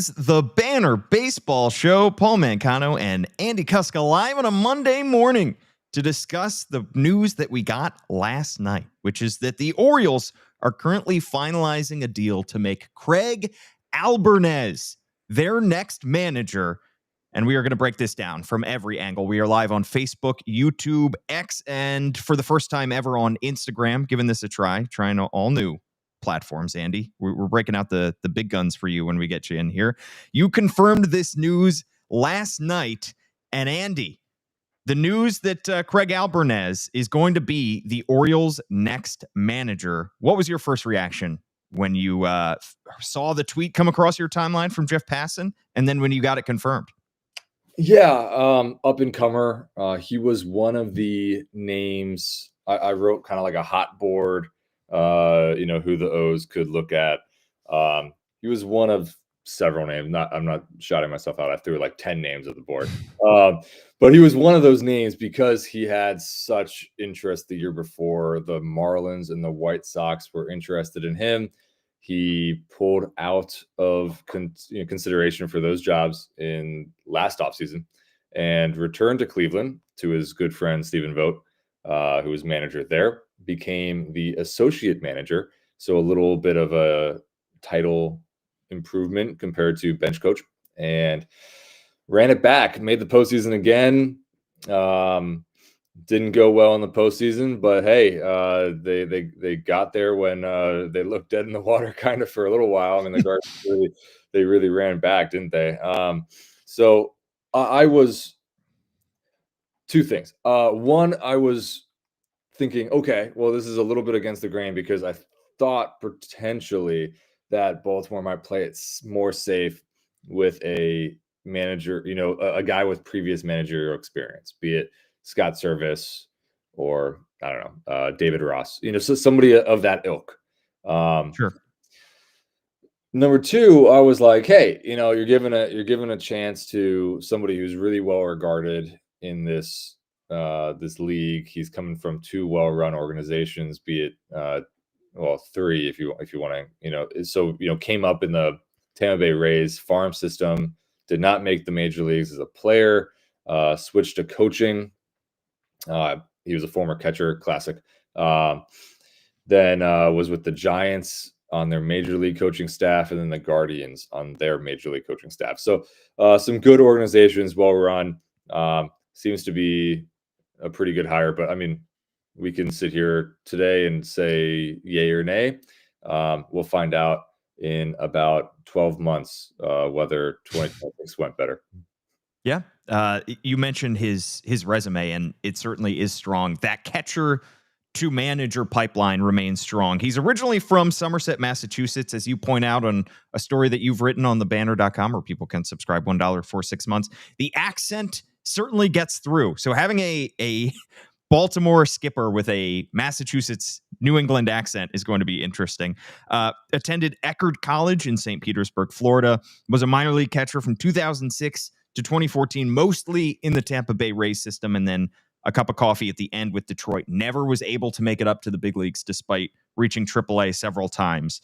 is the Banner Baseball Show. Paul Mancano and Andy Kostka live on a Monday morning to discuss the news that we got last night, which is that the Orioles are currently finalizing a deal to make Craig Albernaz their next manager. And we are going to break this down from every angle. We are live on Facebook, YouTube, X, and for the first time ever on Instagram, giving this a try, trying all new platforms, Andy. We're breaking out the big guns for you when we get you in here. You confirmed this news last night, and Andy, the news that Craig Albernaz is going to be the Orioles' next manager. What was your first reaction when you saw the tweet come across your timeline from Jeff Passan, and then when you got it confirmed? Yeah, up and comer. He was one of the names I wrote, kind of like a hot board. Who the O's could look at. He was one of several names. I'm not shouting myself out. I threw like 10 names at the board. But he was one of those names because he had such interest the year before. The Marlins and the White Sox were interested in him. He pulled out of consideration for those jobs in last offseason and returned to Cleveland to his good friend Stephen Vogt, who was manager there, became the associate manager. So a little bit of a title improvement compared to bench coach, and ran it back, made the postseason again. Didn't go well in the postseason, but hey, they got there when they looked dead in the water kind of for a little while. I mean, the Guardians really ran back, didn't they? So I was two things. One, I was thinking, okay, well, this is a little bit against the grain because I thought potentially that Baltimore might play it more safe with a manager, a guy with previous managerial experience, be it Scott Service or I don't know, David Ross, so somebody of that ilk. Sure. Number two, I was like, hey, you're giving a chance to somebody who's really well regarded in this league. He's coming from two well-run organizations, be it three if you want to, came up in the Tampa Bay Rays farm system, did not make the major leagues as a player, switched to coaching. He was a former catcher, classic. Then was with the Giants on their major league coaching staff, and then the Guardians on their major league coaching staff. So some good organizations, well run. Seems to be a pretty good hire, but I mean, we can sit here today and say yay or nay. We'll find out in about 12 months whether 2026 went better. Yeah. You mentioned his resume, and it certainly is strong. That catcher to manager pipeline remains strong. He's originally from Somerset, Massachusetts, as you point out on a story that you've written on thebanner.com, where people can subscribe $1 for 6 months. The accent certainly gets through. So having a Baltimore skipper with a Massachusetts, New England accent is going to be interesting. Attended Eckerd College in St. Petersburg, Florida. Was a minor league catcher from 2006 to 2014, mostly in the Tampa Bay Rays system, and then a cup of coffee at the end with Detroit. Never was able to make it up to the big leagues despite reaching AAA several times.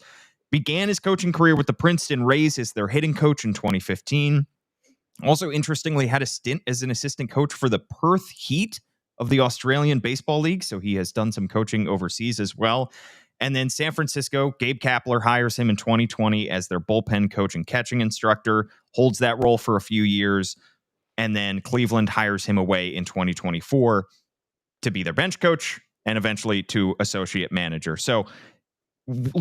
Began his coaching career with the Princeton Rays as their hitting coach in 2015. Also, interestingly, had a stint as an assistant coach for the Perth Heat of the Australian Baseball League, so he has done some coaching overseas as well. And then San Francisco, Gabe Kapler hires him in 2020 as their bullpen coach and catching instructor, holds that role for a few years, and then Cleveland hires him away in 2024 to be their bench coach and eventually to associate manager. So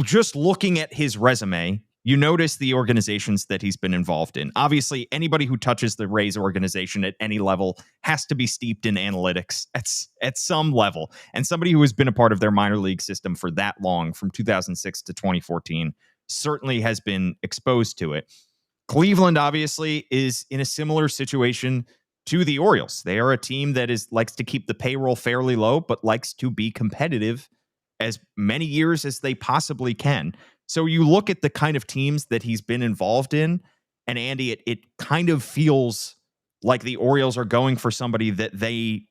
just looking at his resume, you notice the organizations that he's been involved in. Obviously, anybody who touches the Rays organization at any level has to be steeped in analytics at some level. And somebody who has been a part of their minor league system for that long, from 2006 to 2014, certainly has been exposed to it. Cleveland, obviously, is in a similar situation to the Orioles. They are a team that likes to keep the payroll fairly low, but likes to be competitive as many years as they possibly can. So you look at the kind of teams that he's been involved in, and Andy, it kind of feels like the Orioles are going for somebody that they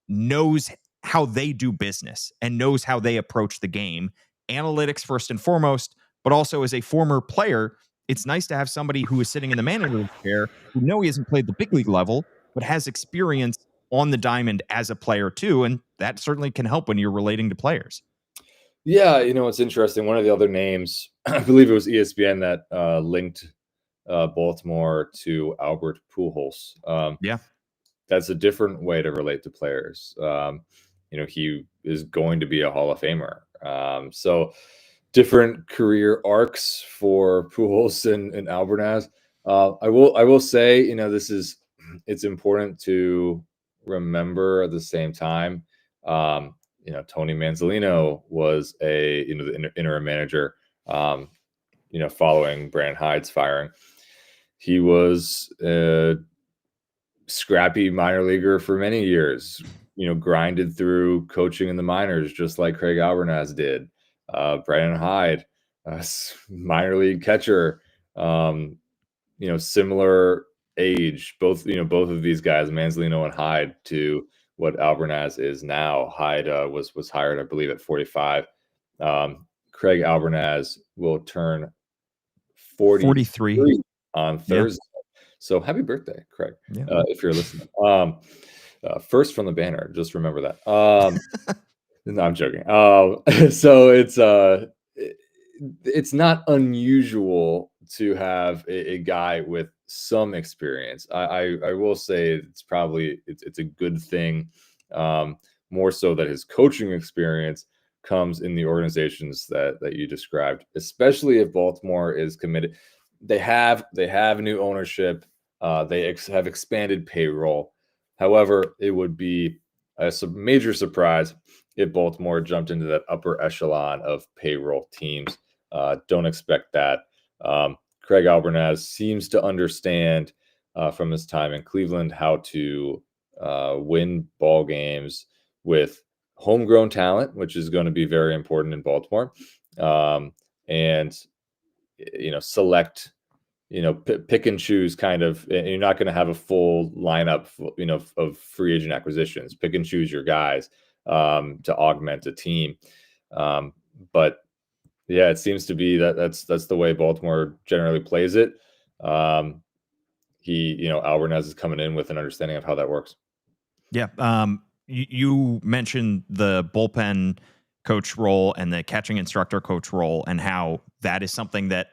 knows how they do business and knows how they approach the game. Analytics first and foremost, but also as a former player it's nice to have somebody who is sitting in the manager's chair who he hasn't played the big league level, but has experience on the diamond as a player too. And that certainly can help when you're relating to players. Yeah, it's interesting. One of the other names, I believe it was ESPN that linked Baltimore to Albert Pujols. Yeah. That's a different way to relate to players. He is going to be a Hall of Famer. So different career arcs for Pujols and Albernaz. I will say, it's important to remember at the same time. Tony Manzolino was the interim manager. Following Brandon Hyde's firing, he was scrappy minor leaguer for many years, grinded through coaching in the minors, just like Craig Albernaz did. Brandon Hyde, minor league catcher, similar age, both of these guys, Manzolino and Hyde, to what Albernaz is now. Hyde was hired, I believe, at 45. Craig Albernaz will turn 43 on Thursday. Yeah. So happy birthday, Craig, if you're listening. First from the banner, just remember that. No, I'm joking. So it's not unusual to have a guy with some experience. I will say it's a good thing, more so that his coaching experience comes in the organizations that you described, especially if Baltimore is committed. They have new ownership. They have expanded payroll. However, it would be a major surprise if Baltimore jumped into that upper echelon of payroll teams. Don't expect that. Craig Albernaz seems to understand from his time in Cleveland how to win ball games with homegrown talent, which is going to be very important in Baltimore, and select, pick and choose kind of. And you're not going to have a full lineup, of free agent acquisitions. Pick and choose your guys to augment a team. But yeah, it seems to be that's the way Baltimore generally plays it. Albernaz is coming in with an understanding of how that works. Yeah. You mentioned the bullpen coach role and the catching instructor coach role, and how that is something that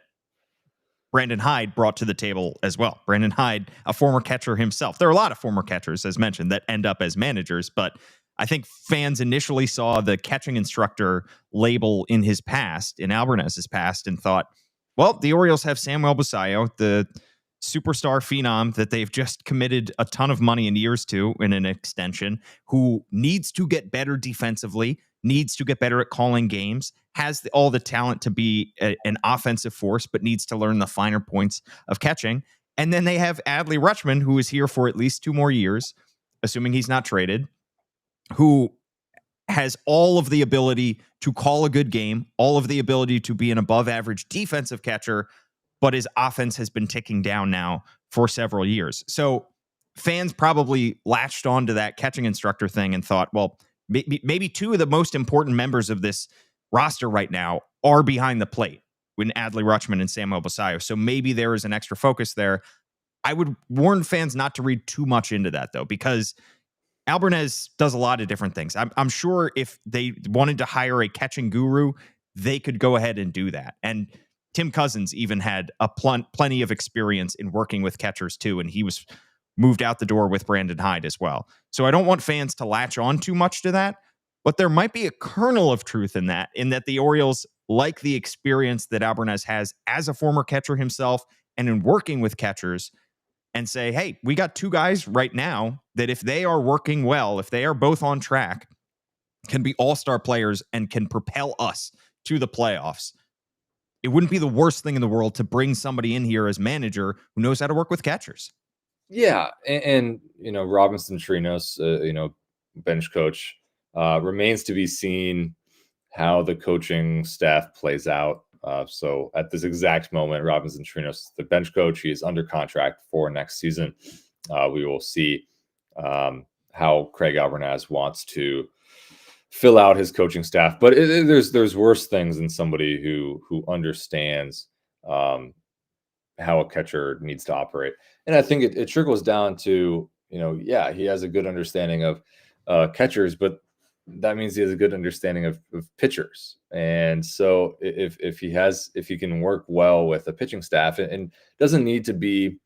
Brandon Hyde brought to the table as well. Brandon Hyde, a former catcher himself. There are a lot of former catchers, as mentioned, that end up as managers, but I think fans initially saw the catching instructor label in his past, in Albernaz's past, and thought, well, the Orioles have Samuel Basallo, the superstar phenom that they've just committed a ton of money and years to in an extension, who needs to get better defensively, needs to get better at calling games, has all the talent to be an offensive force, but needs to learn the finer points of catching. And then they have Adley Rutschman, who is here for at least 2 more years, assuming he's not traded, who has all of the ability to call a good game, all of the ability to be an above average defensive catcher, but his offense has been ticking down now for several years. So fans probably latched onto that catching instructor thing and thought, well, maybe 2 of the most important members of this roster right now are behind the plate, when Adley Rutschman and Samuel Basallo. So maybe there is an extra focus there. I would warn fans not to read too much into that, though, because Albernaz does a lot of different things. I'm sure if they wanted to hire a catching guru, they could go ahead and do that. And Tim Cousins even had plenty of experience in working with catchers too, and he was moved out the door with Brandon Hyde as well. So I don't want fans to latch on too much to that, but there might be a kernel of truth in that the Orioles like the experience that Albernaz has as a former catcher himself and in working with catchers, and say, hey, we got 2 guys right now that if they are working well, if they are both on track, can be all-star players and can propel us to the playoffs. It wouldn't be the worst thing in the world to bring somebody in here as manager who knows how to work with catchers. Yeah, and Robinson Chirinos, bench coach, remains to be seen how the coaching staff plays out. So at this exact moment, Robinson Chirinos, the bench coach, he is under contract for next season. We will see how Craig Albernaz wants to fill out his coaching staff. But there's worse things than somebody who understands how a catcher needs to operate. And I think it trickles down to, yeah, he has a good understanding of catchers, but that means he has a good understanding of pitchers. And so if he can work well with a pitching staff, and doesn't need to be,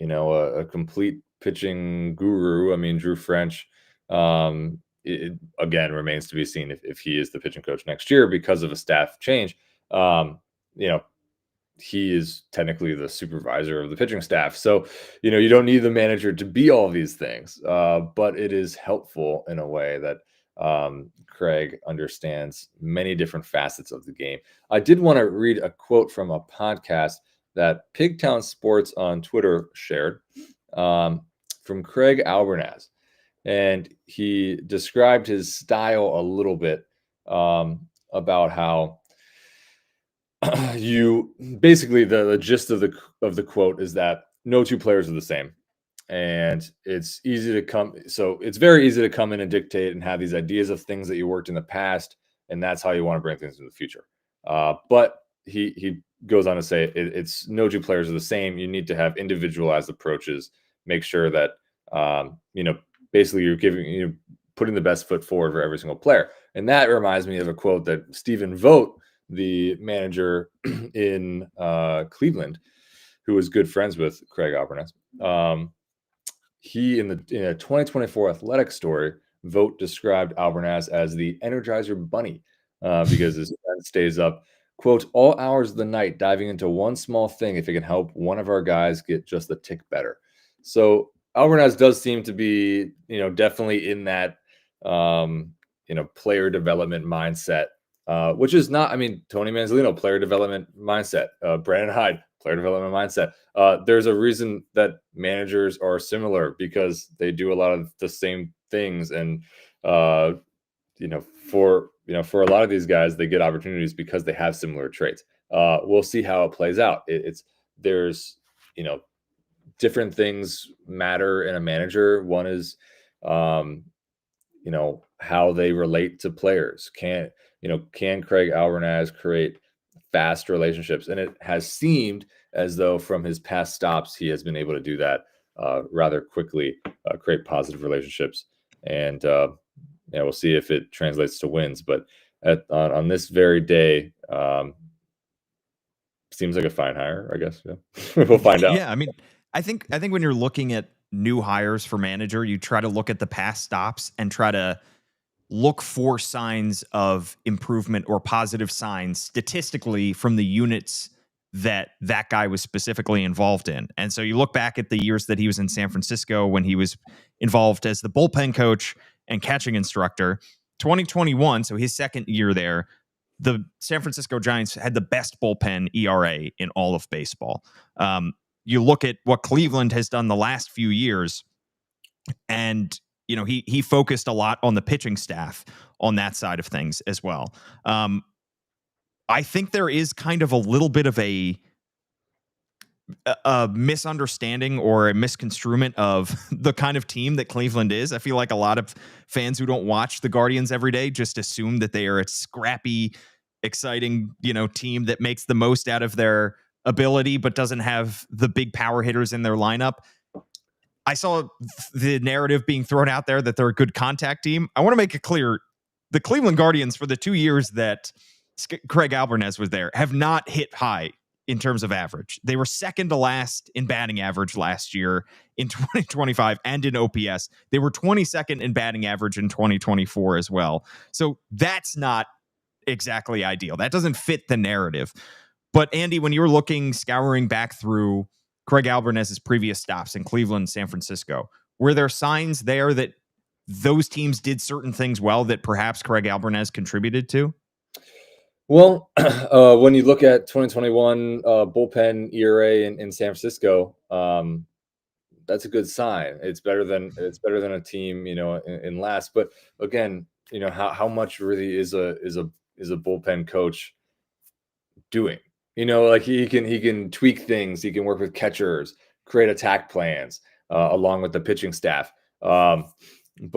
a complete pitching guru. I mean, Drew French, it again remains to be seen if he is the pitching coach next year because of a staff change. You know, he is technically the supervisor of the pitching staff. So, you don't need the manager to be all these things, but it is helpful in a way that Craig understands many different facets of the game. I did want to read a quote from a podcast that Pigtown Sports on Twitter shared from Craig Albernaz. And he described his style a little bit about how you basically the gist of the quote is that no two players are the same, and it's very easy to come in and dictate and have these ideas of things that you worked in the past, and that's how you want to bring things in the future. But he goes on to say it's no two players are the same. You need to have individualized approaches. Make sure that basically you're putting the best foot forward for every single player. And that reminds me of a quote that Stephen Vogt, the manager in Cleveland, who was good friends with Craig Albernaz. He in a 2024 Athletic story, Vogt described Albernaz as the Energizer Bunny because his friend stays up, quote, all hours of the night diving into one small thing if it can help one of our guys get just a tick better. So Albernaz does seem to be, definitely in that, player development mindset, which is not, Tony Manzolino, player development mindset, Brandon Hyde, player development mindset. There's a reason that managers are similar because they do a lot of the same things. And, for a lot of these guys, they get opportunities because they have similar traits. We'll see how it plays out. There's different things matter in a manager. One is, how they relate to players. Can Craig Albernaz create fast relationships? And it has seemed as though from his past stops, he has been able to do that rather quickly, create positive relationships. And we'll see if it translates to wins. But on this very day, seems like a fine hire, I guess. Yeah. We'll find out. Yeah, I think when you're looking at new hires for manager, you try to look at the past stops and try to look for signs of improvement or positive signs statistically from the units that guy was specifically involved in. And so you look back at the years that he was in San Francisco when he was involved as the bullpen coach and catching instructor. 2021, so his second year there, the San Francisco Giants had the best bullpen ERA in all of baseball. You look at what Cleveland has done the last few years, and he focused a lot on the pitching staff on that side of things as well. I think there is kind of a little bit of a misunderstanding or a misconstruement of the kind of team that Cleveland is. I feel like a lot of fans who don't watch the Guardians every day just assume that they are a scrappy, exciting, team that makes the most out of their ability, but doesn't have the big power hitters in their lineup. I saw the narrative being thrown out there that they're a good contact team. I want to make it clear, the Cleveland Guardians, for the 2 years that Craig Albernaz was there, have not hit high in terms of average. They were second to last in batting average last year in 2025 and in OPS. They were 22nd in batting average in 2024 as well. So that's not exactly ideal. That doesn't fit the narrative. But Andy, when you're scouring back through Craig Albernaz's previous stops in Cleveland, San Francisco, were there signs there that those teams did certain things well that perhaps Craig Albernaz contributed to? Well, when you look at 2021 bullpen ERA in San Francisco, that's a good sign. It's better than a team, in last. But again, how much really is a bullpen coach doing? Like he can tweak things. He can work with catchers, create attack plans along with the pitching staff. But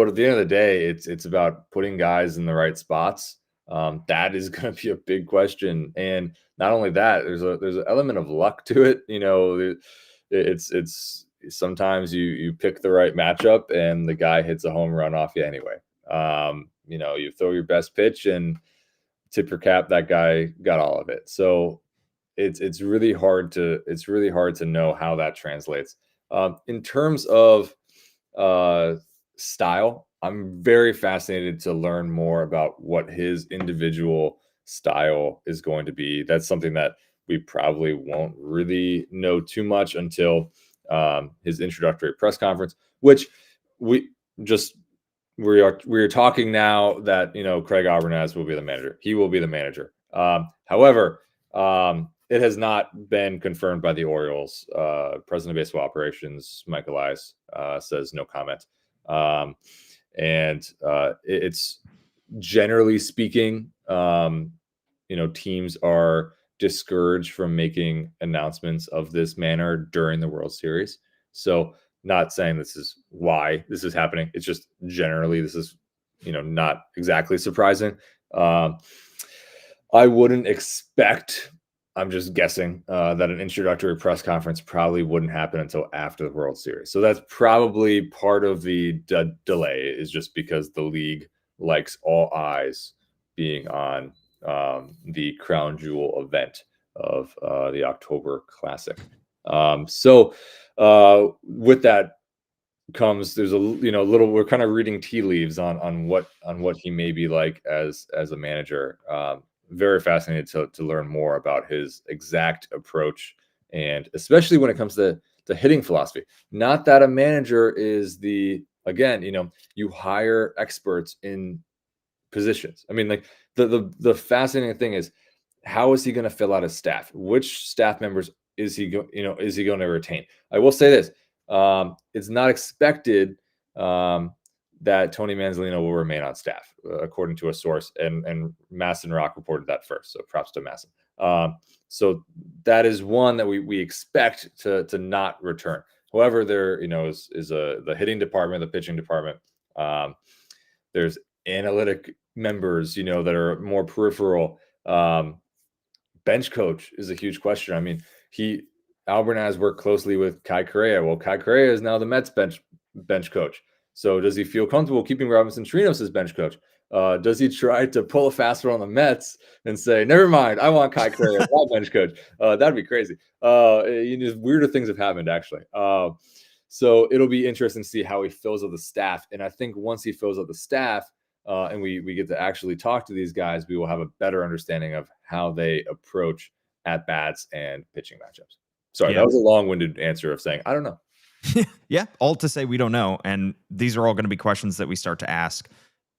at the end of the day, it's about putting guys in the right spots That is going to be a big question. And not only that, there's an element of luck to it. It's sometimes you pick the right matchup and the guy hits a home run off you anyway. You throw your best pitch and tip your cap, that guy got all of it. So it's really hard to know how that translates. In terms of style, I'm very fascinated to learn more about what his individual style is going to be. That's something that we probably won't really know too much until his introductory press conference, which we are talking now that Craig Albernaz will be the manager. He will be the manager. However, it has not been confirmed by the Orioles. President of Baseball Operations, Mike Elias, says no comment. It's generally speaking, teams are discouraged from making announcements of this manner during the World Series. So, not saying this is why this is happening. It's just generally this is, not exactly surprising. I wouldn't expect, I'm just guessing, that an introductory press conference probably wouldn't happen until after the World Series. So that's probably part of the delay, is just because the league likes all eyes being on the crown jewel event of the October Classic. With that comes, there's a little, we're kind of reading tea leaves on what he may be like as a manager. Very fascinated to learn more about his exact approach, and especially when it comes to the hitting philosophy. Not that a manager is you hire experts in positions. I mean, like the fascinating thing is, how is he going to fill out his staff? Which staff members is he going to retain? I will say this: it's not expected that Tony Manzolino will remain on staff, according to a source, and Masson Rock reported that first. So props to Masson. So that is one that we expect to not return. However, there is the hitting department, the pitching department. There's analytic members, that are more peripheral. Bench coach is a huge question. I mean, Albernaz worked closely with Kai Correa. Well, Kai Correa is now the Mets bench coach. So does he feel comfortable keeping Robinson Chirinos as bench coach? Does he try to pull a fast one on the Mets and say, never mind, I want Kai Correa as my bench coach? That'd be crazy. Weirder things have happened, actually. So it'll be interesting to see how he fills out the staff. And I think once he fills out the staff, and we get to actually talk to these guys, we will have a better understanding of how they approach at-bats and pitching matchups. Sorry, that was a long-winded answer of saying, I don't know. Yeah, all to say we don't know. And these are all going to be questions that we start to ask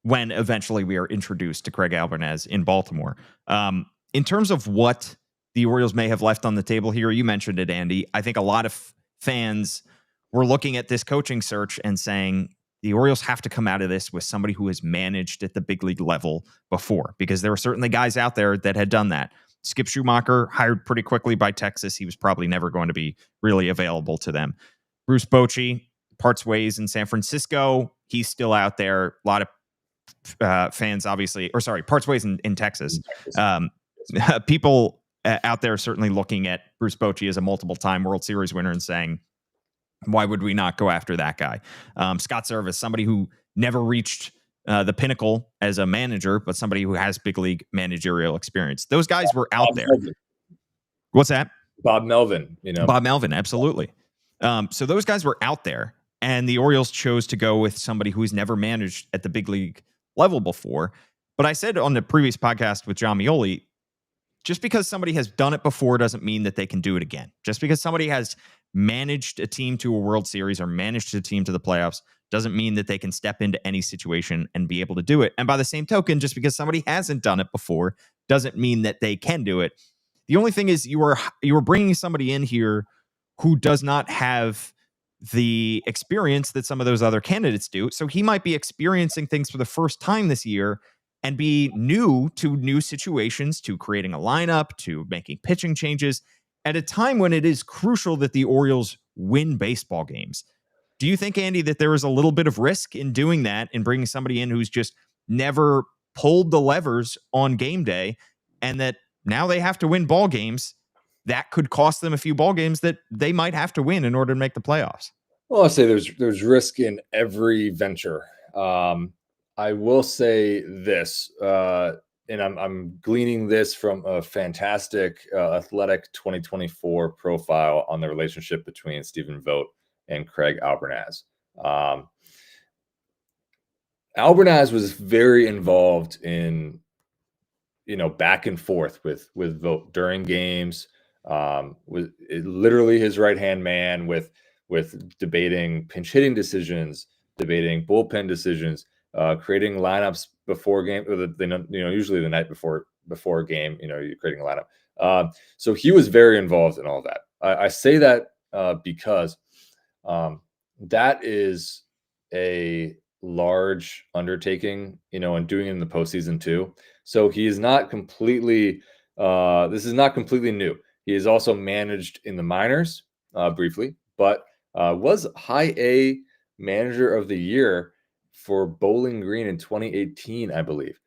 when eventually we are introduced to Craig Albernaz in Baltimore. In terms of what the Orioles may have left on the table here, you mentioned it, Andy. I think a lot of fans were looking at this coaching search and saying, the Orioles have to come out of this with somebody who has managed at the big league level before, because there were certainly guys out there that had done that. Skip Schumacher, hired pretty quickly by Texas. He was probably never going to be really available to them. Bruce Bochy parts ways in San Francisco. He's still out there. A lot of fans, obviously, parts ways in Texas. People out there certainly looking at Bruce Bochy as a multiple-time World Series winner and saying, why would we not go after that guy? Scott Servais, somebody who never reached the pinnacle as a manager, but somebody who has big league managerial experience. Those guys were out there. Melvin. What's that? Bob Melvin. Bob Melvin, absolutely. So those guys were out there, and the Orioles chose to go with somebody who's never managed at the big league level before. But I said on the previous podcast with John Mioli, just because somebody has done it before doesn't mean that they can do it again. Just because somebody has managed a team to a World Series or managed a team to the playoffs doesn't mean that they can step into any situation and be able to do it. And by the same token, just because somebody hasn't done it before doesn't mean that they can do it. The only thing is you are bringing somebody in here who does not have the experience that some of those other candidates do. So he might be experiencing things for the first time this year and be new to new situations, to creating a lineup, to making pitching changes at a time when it is crucial that the Orioles win baseball games. Do you think, Andy, that there is a little bit of risk in doing that and bringing somebody in who's just never pulled the levers on game day, and that now they have to win ball games. That could cost them a few ball games that they might have to win in order to make the playoffs. Well, I'll say there's risk in every venture. I will say this, and I'm gleaning this from a fantastic Athletic 2024 profile on the relationship between Stephen Vogt and Craig Albernaz. Albernaz was very involved in, back and forth with Vogt during games. Was literally his right-hand man with debating pinch hitting decisions, debating bullpen decisions, creating lineups before game, usually the night before a game, you're creating a lineup. So he was very involved in all that. I say that because that is a large undertaking, and doing it in the postseason too. So he is not completely, this is not completely new. He is also managed in the minors briefly, but was high A manager of the year for Bowling Green in 2018, I believe,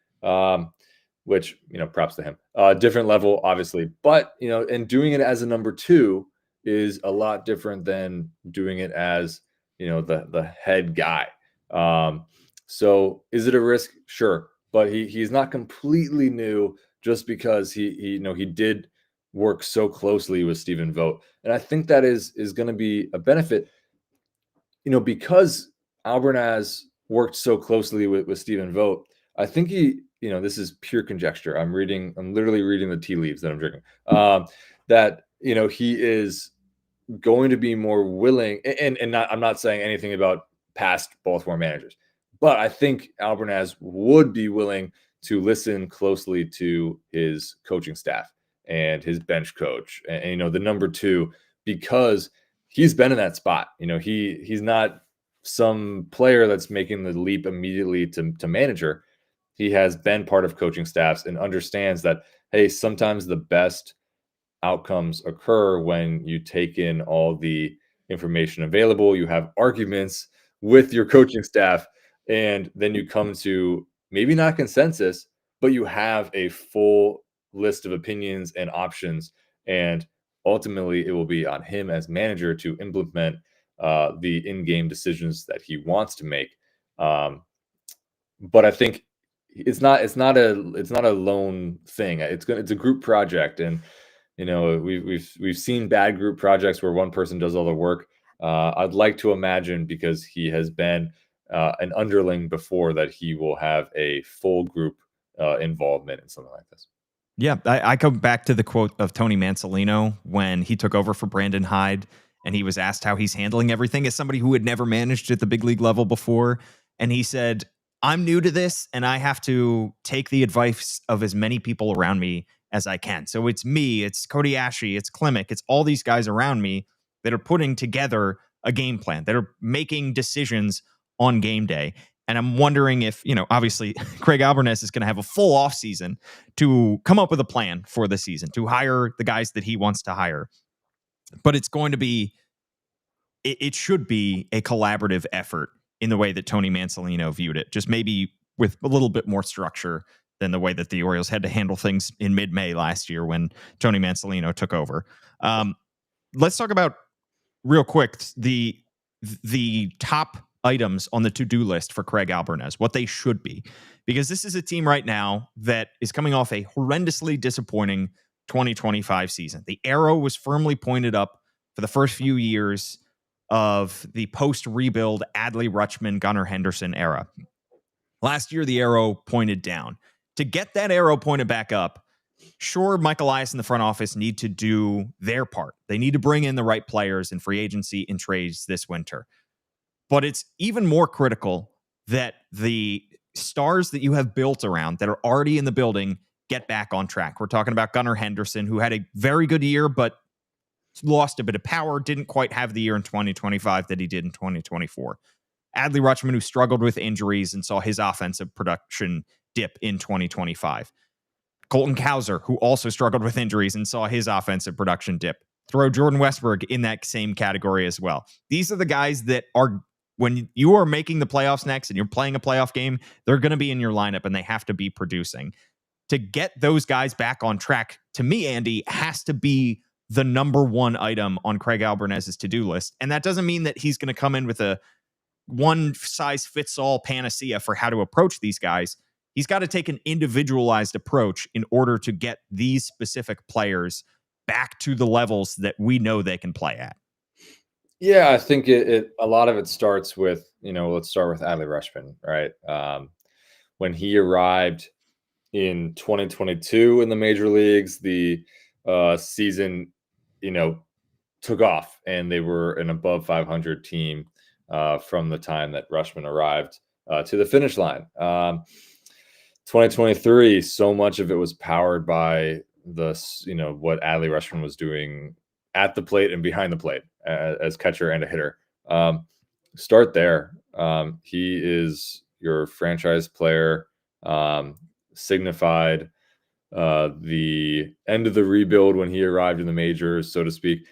which, props to him. Different level, obviously, but, and doing it as a number 2 is a lot different than doing it as, the head guy. So is it a risk? Sure. But he's not completely new just because he did work so closely with Stephen Vogt. And I think that is going to be a benefit, because Albernaz worked so closely with Stephen Vogt. I think this is pure conjecture. I'm literally reading the tea leaves that I'm drinking. That, he is going to be more willing, and I'm not saying anything about past Baltimore managers, but I think Albernaz would be willing to listen closely to his coaching staff and his bench coach and the number 2, because he's been in that spot. He's not some player that's making the leap immediately to manager. He has been part of coaching staffs and understands that, hey, sometimes the best outcomes occur when you take in all the information available, you have arguments with your coaching staff, and then you come to maybe not consensus, but you have a full list of opinions and options. And ultimately, it will be on him as manager to implement the in-game decisions that he wants to make. But I think it's not a lone thing. It's a group project, and we've seen bad group projects where one person does all the work. I'd like to imagine, because he has been an underling before, that he will have a full group involvement in something like this. Yeah, I come back to the quote of Tony Mansolino when he took over for Brandon Hyde, and he was asked how he's handling everything as somebody who had never managed at the big league level before. And he said, I'm new to this, and I have to take the advice of as many people around me as I can. So it's me, it's Cody Ashley, it's Klimek, it's all these guys around me that are putting together a game plan, that are making decisions on game day. And I'm wondering if, obviously Craig Albernaz is going to have a full offseason to come up with a plan for the season, to hire the guys that he wants to hire. But it's going to be, it should be a collaborative effort in the way that Tony Mansolino viewed it, just maybe with a little bit more structure than the way that the Orioles had to handle things in mid-May last year when Tony Mansolino took over. Let's talk about, real quick, the top items on the to-do list for Craig Albernaz, what they should be, because this is a team right now that is coming off a horrendously disappointing 2025 season. The arrow was firmly pointed up for the first few years of the post-rebuild Adley Rutschman, Gunnar Henderson era. Last year, the arrow pointed down. To get that arrow pointed back up, sure, Mike Elias and the front office need to do their part. They need to bring in the right players in free agency and trades this winter. But it's even more critical that the stars that you have built around that are already in the building get back on track. We're talking about Gunnar Henderson, who had a very good year, but lost a bit of power, didn't quite have the year in 2025 that he did in 2024. Adley Rutschman, who struggled with injuries and saw his offensive production dip in 2025. Colton Cowser, who also struggled with injuries and saw his offensive production dip. Throw Jordan Westberg in that same category as well. These are the guys that are when you are making the playoffs next and you're playing a playoff game, they're going to be in your lineup and they have to be producing. To get those guys back on track, to me, Andy, has to be the number one item on Craig Albernaz's to-do list. And that doesn't mean that he's going to come in with a one-size-fits-all panacea for how to approach these guys. He's got to take an individualized approach in order to get these specific players back to the levels that we know they can play at. Yeah, I think it a lot of it starts with, let's start with Adley Rutschman, right? When he arrived in 2022 in the major leagues, the season, took off, and they were an above 500 team from the time that Rutschman arrived to the finish line. 2023, so much of it was powered by what Adley Rutschman was doing at the plate and behind the plate as catcher and a hitter. Start there. He is your franchise player, signified the end of the rebuild when he arrived in the majors, so to speak.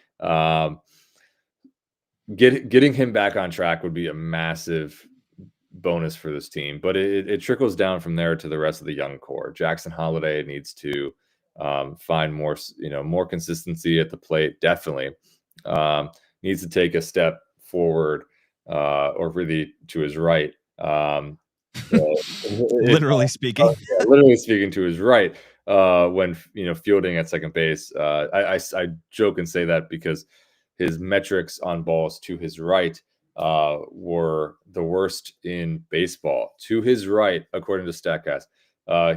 Getting him back on track would be a massive bonus for this team, but it trickles down from there to the rest of the young core. Jackson Holliday needs to find more consistency at the plate. Definitely needs to take a step forward, or really to his right. Literally speaking. Literally speaking, to his right when fielding at second base. I joke and say that because his metrics on balls to his right were the worst in baseball. To his right, according to StatCast,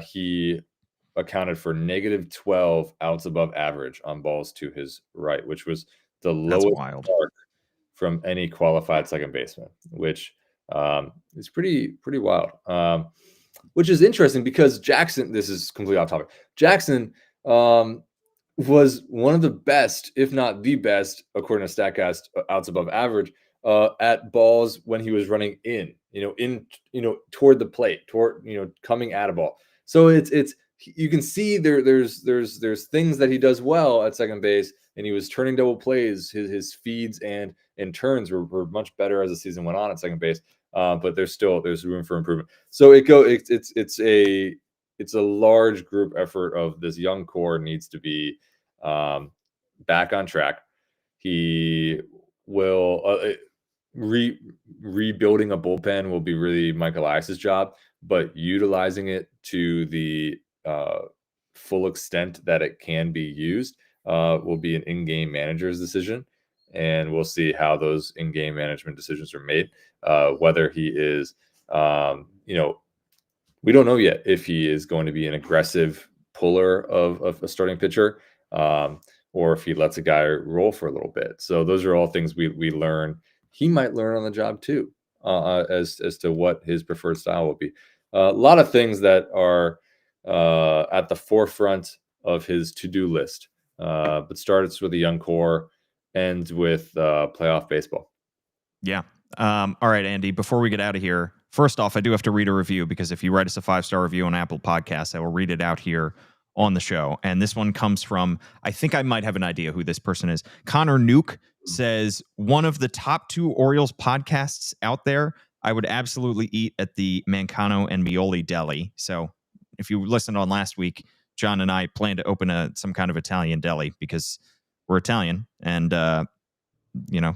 he accounted for -12 outs above average on balls to his right, which was the lowest mark from any qualified second baseman, which is pretty wild. Which is interesting because Jackson, this is completely off topic. Jackson was one of the best, if not the best, according to StatCast, outs above average at balls when he was running toward the plate, coming at a ball. So it's you can see there's things that he does well at second base, and he was turning double plays. His feeds and turns were much better as the season went on at second base. But there's room for improvement. So it's a large group effort of this young core needs to be back on track. He will rebuilding a bullpen will be really Mike Elias's job, but utilizing it to the full extent that it can be used will be an in-game manager's decision. And we'll see how those in-game management decisions are made. Whether he is, we don't know yet if he is going to be an aggressive puller of a starting pitcher, or if he lets a guy roll for a little bit. So those are all things we learn. He might learn on the job too, as to what his preferred style will be. A lot of things that are at the forefront of his to-do list, but starts with a young core, ends with playoff baseball. Yeah. All right, Andy, before we get out of here, first off, I do have to read a review, because if you write us a 5-star review on Apple Podcasts, I will read it out here on the show. And this one comes from, I think I might have an idea who this person is. Connor Nuke says, one of the top 2 Orioles podcasts out there. I would absolutely eat at the Mancano and Mioli Deli. So if you listened on last week, John and I plan to open some kind of Italian deli because we're Italian, and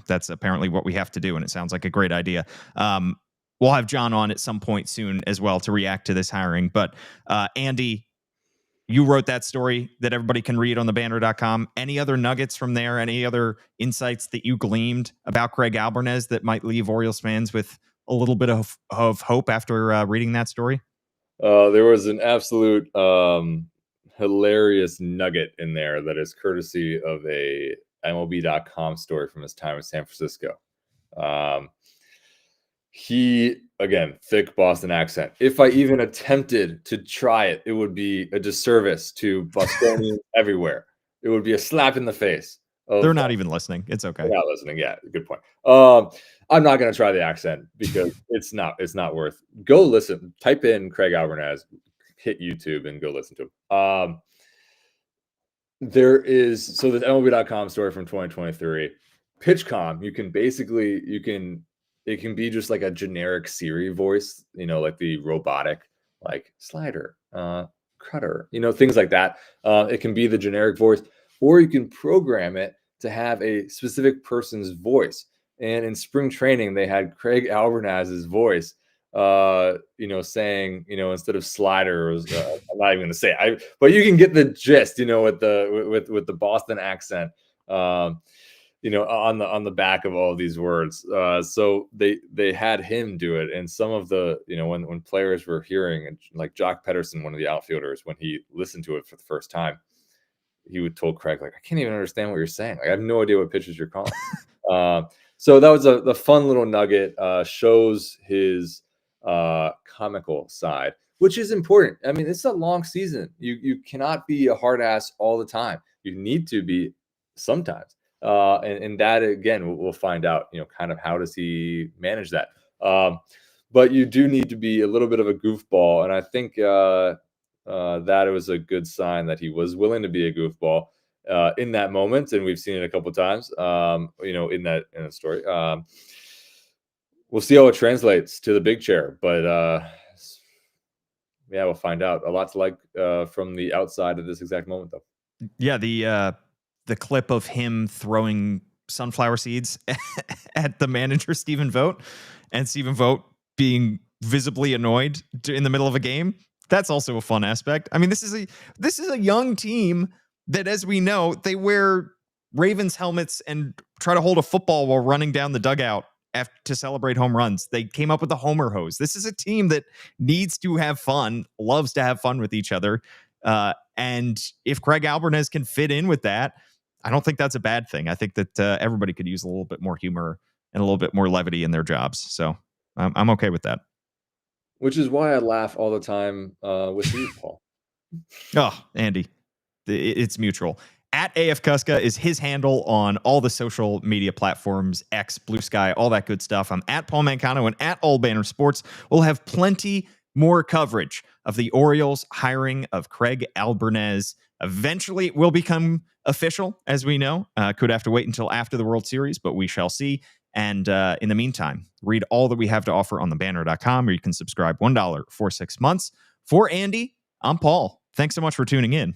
that's apparently what we have to do, and it sounds like a great idea. We'll have John on at some point soon as well to react to this hiring. But Andy, you wrote that story that everybody can read on thebanner.com. Any other nuggets from there? Any other insights that you gleaned about Craig Albernaz that might leave Orioles fans with a little bit of hope after reading that story? There was an absolute hilarious nugget in there that is courtesy of a MLB.com story from his time in San Francisco. He, again, thick Boston accent. If I even attempted to try it, it would be a disservice to Bostonians everywhere. It would be a slap in the face. They're not even listening. It's okay. They're not listening. Yeah, good point. I'm not going to try the accent because it's not worth. Go listen. Type in Craig Albernaz, hit YouTube, and go listen to him. There is the MLB.com story from 2023. PitchCom, you can it can be just like a generic Siri voice, like the robotic, like slider, cutter, things like that. It can be the generic voice, or you can program it to have a specific person's voice. And in spring training, they had Craig Albernaz's voice, saying, instead of slider, I'm not even going to say it, but you can get the gist, with the Boston accent, on the back of all these words. So they had him do it, and some of the, when players were hearing, and like Jock Pedersen, one of the outfielders, when he listened to it for the first time, he would told Craig, like, I can't even understand what you're saying. Like, I have no idea what pitches you're calling. So that was the fun little nugget. Shows his comical side, which is important. I mean, it's a long season. You cannot be a hard ass all the time. You need to be sometimes. And that, again, we'll find out, kind of how does he manage that. But you do need to be a little bit of a goofball. And I think that it was a good sign that he was willing to be a goofball in that moment. And we've seen it a couple of times, in that story. We'll see how it translates to the big chair. But yeah, we'll find out. A lot to like from the outside of this exact moment, though. Yeah, the clip of him throwing sunflower seeds at the manager, Stephen Vogt, and Stephen Vogt being visibly annoyed in the middle of a game. That's also a fun aspect. I mean, this is a young team that, as we know, they wear Ravens helmets and try to hold a football while running down the dugout to celebrate home runs. They came up with the Homer hose. This is a team that needs to have fun, loves to have fun with each other. And if Craig Albernaz can fit in with that, I don't think that's a bad thing. I think that everybody could use a little bit more humor and a little bit more levity in their jobs. So I'm okay with that. Which is why I laugh all the time with you, Paul. Oh, Andy, it's mutual. At AF Kostka is his handle on all the social media platforms, X, Blue Sky, all that good stuff. I'm at Paul Mancano, and at All Banner Sports. We'll have plenty more coverage of the Orioles hiring of Craig Albernaz. Eventually, it will become official, as we know. Could have to wait until after the World Series, but we shall see. And in the meantime, read all that we have to offer on thebanner.com, where you can subscribe $1 for 6 months. For Andy, I'm Paul. Thanks so much for tuning in.